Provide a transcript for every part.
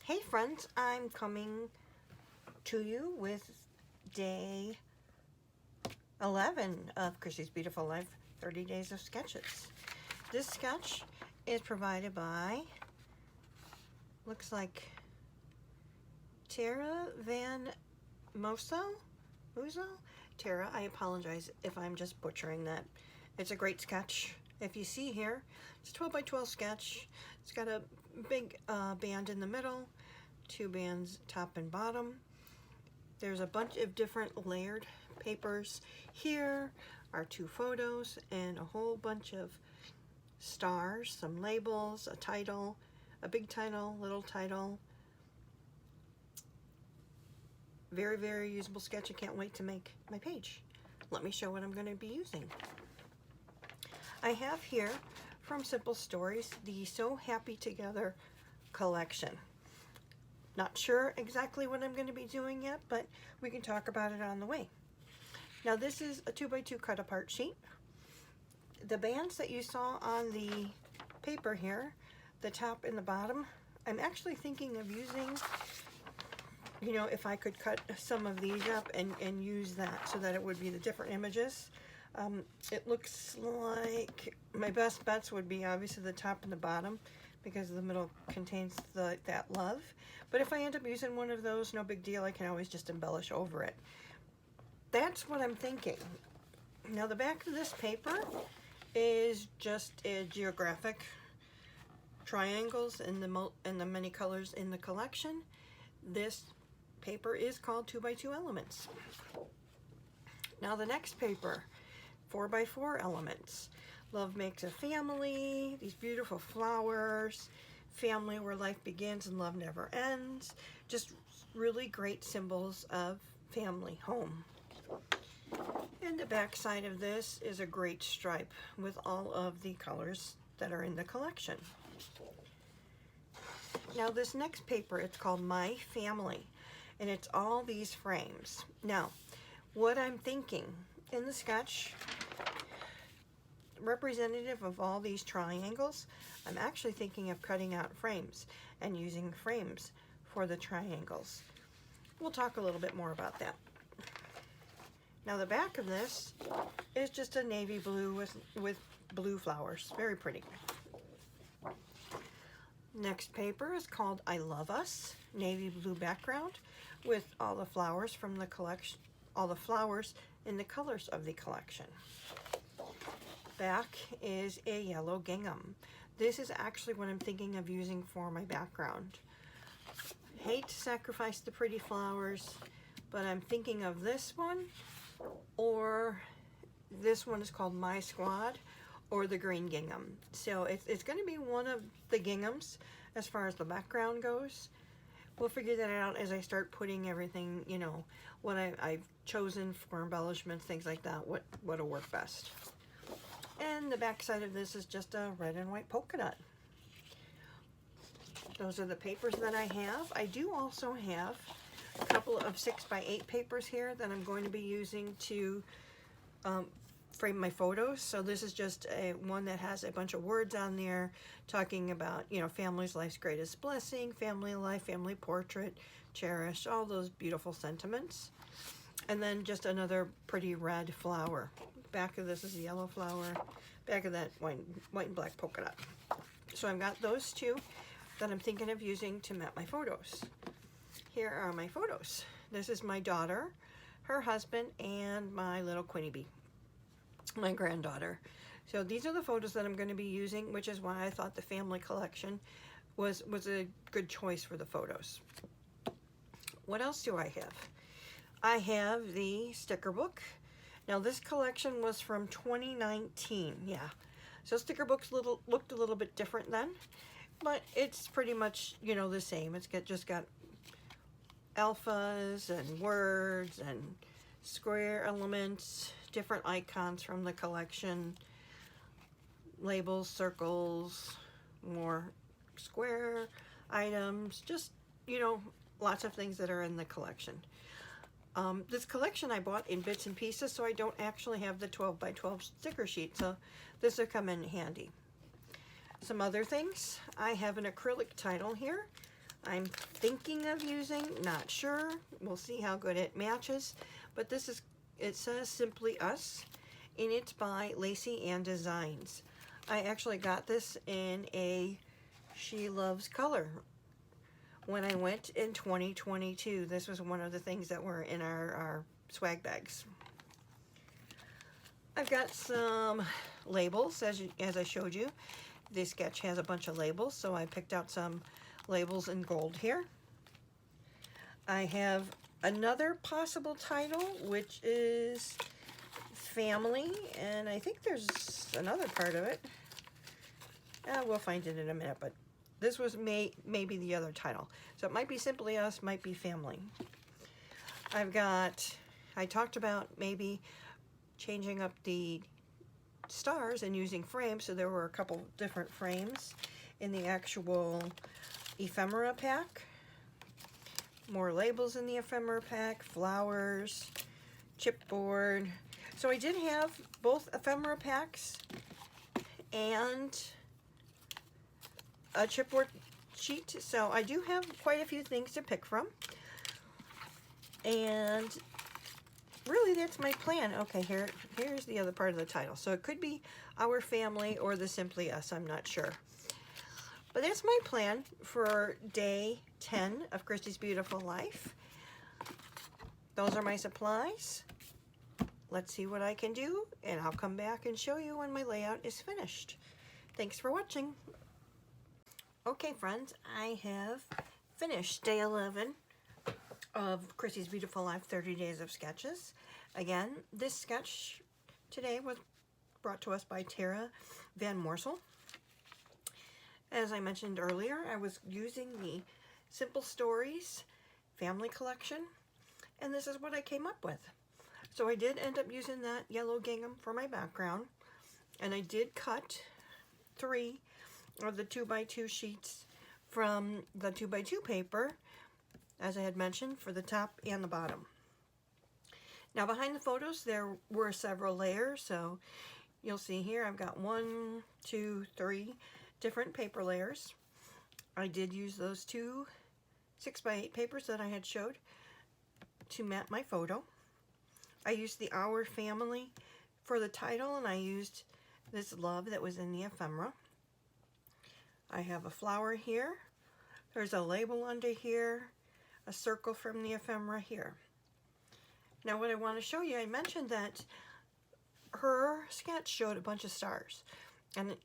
Hey friends, I'm coming to you with day 11 of Chrissy's Beautiful Life 30 Days of Sketches. This sketch is provided by, looks like Tara Van Muzo? Tara, I apologize if I'm just butchering that. It's a great sketch. If you see here, it's a 12 by 12 sketch. It's got a big band in the middle, two bands top and bottom. There's a bunch of different layered papers. Here are two photos and a whole bunch of stars, some labels, a title, a big title, little title. Very, very usable sketch. I can't wait to make my page. Let me show what I'm going to be using. I have here from Simple Stories the So Happy Together collection. Not sure exactly what I'm going to be doing yet, but we can talk about it on the way. Now this is a 2x2 cut apart sheet. The bands that you saw on the paper here, the top and the bottom, I'm actually thinking of using, you know, if I could cut some of these up and use that so that it would be the different images. It looks like my best bets would be obviously the top and the bottom because the middle contains that love. But if I end up using one of those, no big deal. I can always just embellish over it. That's what I'm thinking. Now the back of this paper is just a geographic triangles and the many colors in the collection. This paper is called 2x2 elements. Now the next paper, 4x4 elements. Love makes a family, these beautiful flowers, family where life begins and love never ends. Just really great symbols of family, home. And the back side of this is a great stripe with all of the colors that are in the collection. Now this next paper, it's called My Family, and it's all these frames. Now, what I'm thinking in the sketch, representative of all these triangles, I'm actually thinking of cutting out frames and using frames for the triangles. We'll talk a little bit more about that. Now the back of this is just a navy blue with blue flowers. Very pretty. Next paper is called I Love Us, navy blue background with all the flowers from the collection, all the flowers in the colors of the collection. Back is a yellow gingham. This is actually what I'm thinking of using for my background. Hate to sacrifice the pretty flowers, but I'm thinking of this one, or this one is called My Squad, or the green gingham. So it's going to be one of the ginghams as far as the background goes. We'll figure that out as I start putting everything, you know, what I've chosen for embellishments, things like that, what'll work best. And the back side of this is just a red and white polka dot. Those are the papers that I have. I do also have a couple of 6x8 papers here that I'm going to be using to frame my photos. So this is just one that has a bunch of words on there talking about, you know, family's life's greatest blessing, family life, family portrait, cherish, all those beautiful sentiments. And then just another pretty red flower. Back of this is a yellow flower. Back of that white and black polka dot. So I've got those two that I'm thinking of using to map my photos. Here are my photos. This is my daughter, her husband, and my little Quinny bee, my granddaughter. So these are the photos that I'm going to be using, which is why I thought the family collection was a good choice for the photos. What else do I have? I have the sticker book. Now this collection was from 2019, yeah. So sticker books looked a little bit different then, but it's pretty much, you know, the same. It's just got alphas and words and square elements, different icons from the collection, labels, circles, more square items, just, you know, lots of things that are in the collection. This collection I bought in bits and pieces, so I don't actually have the 12 by 12 sticker sheet, so this will come in handy. Some other things, I have an acrylic title here I'm thinking of using, not sure. We'll see how good it matches. But this is, it says Simply Us, and it's by Lacey Ann Designs. I actually got this in a She Loves color when I went in 2022. This was one of the things that were in our swag bags. I've got some labels, as I showed you. This sketch has a bunch of labels, so I picked out some labels in gold here. I have another possible title, which is Family, and I think there's another part of it. We'll find it in a minute, but this was maybe the other title. So it might be Simply Us, might be Family. I talked about maybe changing up the stars and using frames, so there were a couple different frames in the actual ephemera pack. More labels in the ephemera pack, flowers, chipboard. So I did have both ephemera packs and a chipboard sheet, so I do have quite a few things to pick from. And really, that's my plan. Okay, here's the other part of the title. So it could be Our Family or the Simply Us, I'm not sure. But that's my plan for day 10 of Christy's Beautiful Life. Those are my supplies. Let's see what I can do, and I'll come back and show you when my layout is finished. Thanks for watching. Okay, friends, I have finished day 11 of Christy's Beautiful Life 30 Days of Sketches. Again, this sketch today was brought to us by Tara Van Morsel. As I mentioned earlier, I was using the Simple Stories family collection, and this is what I came up with. So I did end up using that yellow gingham for my background, and I did cut 3 of the 2x2 sheets from the 2x2 paper, as I had mentioned, for the top and the bottom. Now behind the photos there were several layers, so you'll see here I've got 1, 2, 3 different paper layers. I did use those 2 6x8 papers that I had showed to mat my photo. I used the Our Family for the title, and I used this love that was in the ephemera. I have a flower here. There's a label under here, a circle from the ephemera here. Now what I want to show you, I mentioned that her sketch showed a bunch of stars, and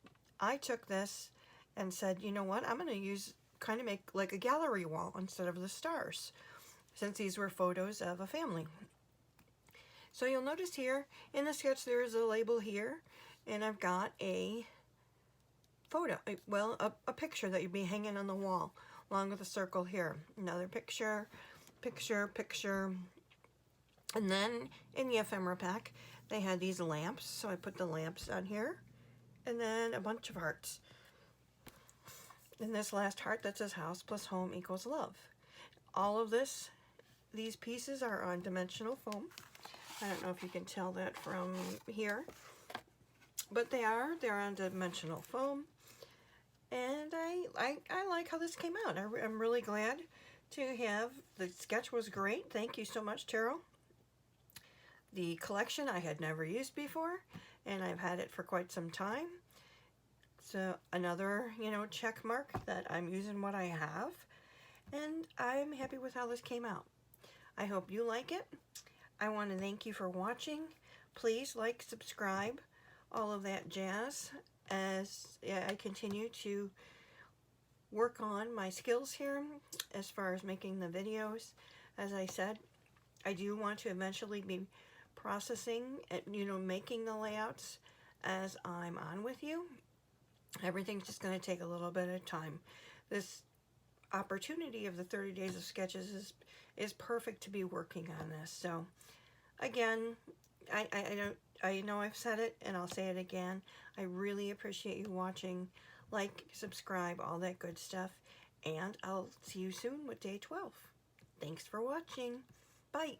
I took this and said, you know what, I'm going to make like a gallery wall instead of the stars, since these were photos of a family. So you'll notice here in the sketch there is a label here, and I've got a photo, well, a picture that you'd be hanging on the wall, along with a circle here. Another picture, picture, picture. And then in the ephemera pack, they had these lamps, so I put the lamps on here, and then a bunch of hearts. And this last heart that says house plus home equals love. All of these pieces are on dimensional foam. I don't know if you can tell that from here, but they're on dimensional foam. And I like how this came out. I'm really glad to have, the sketch was great. Thank you so much, Tara. The collection I had never used before, and I've had it for quite some time. So another, check mark that I'm using what I have, and I'm happy with how this came out. I hope you like it. I want to thank you for watching. Please like, subscribe, all of that jazz, as I continue to work on my skills here as far as making the videos. As I said, I do want to eventually be processing, making the layouts as I'm on with you. Everything's just going to take a little bit of time. This opportunity of the 30 Days of Sketches is perfect to be working on this. So again, I know I've said it, and I'll say it again. I really appreciate you watching. Like, subscribe, all that good stuff, and I'll see you soon with day 12. Thanks for watching. Bye.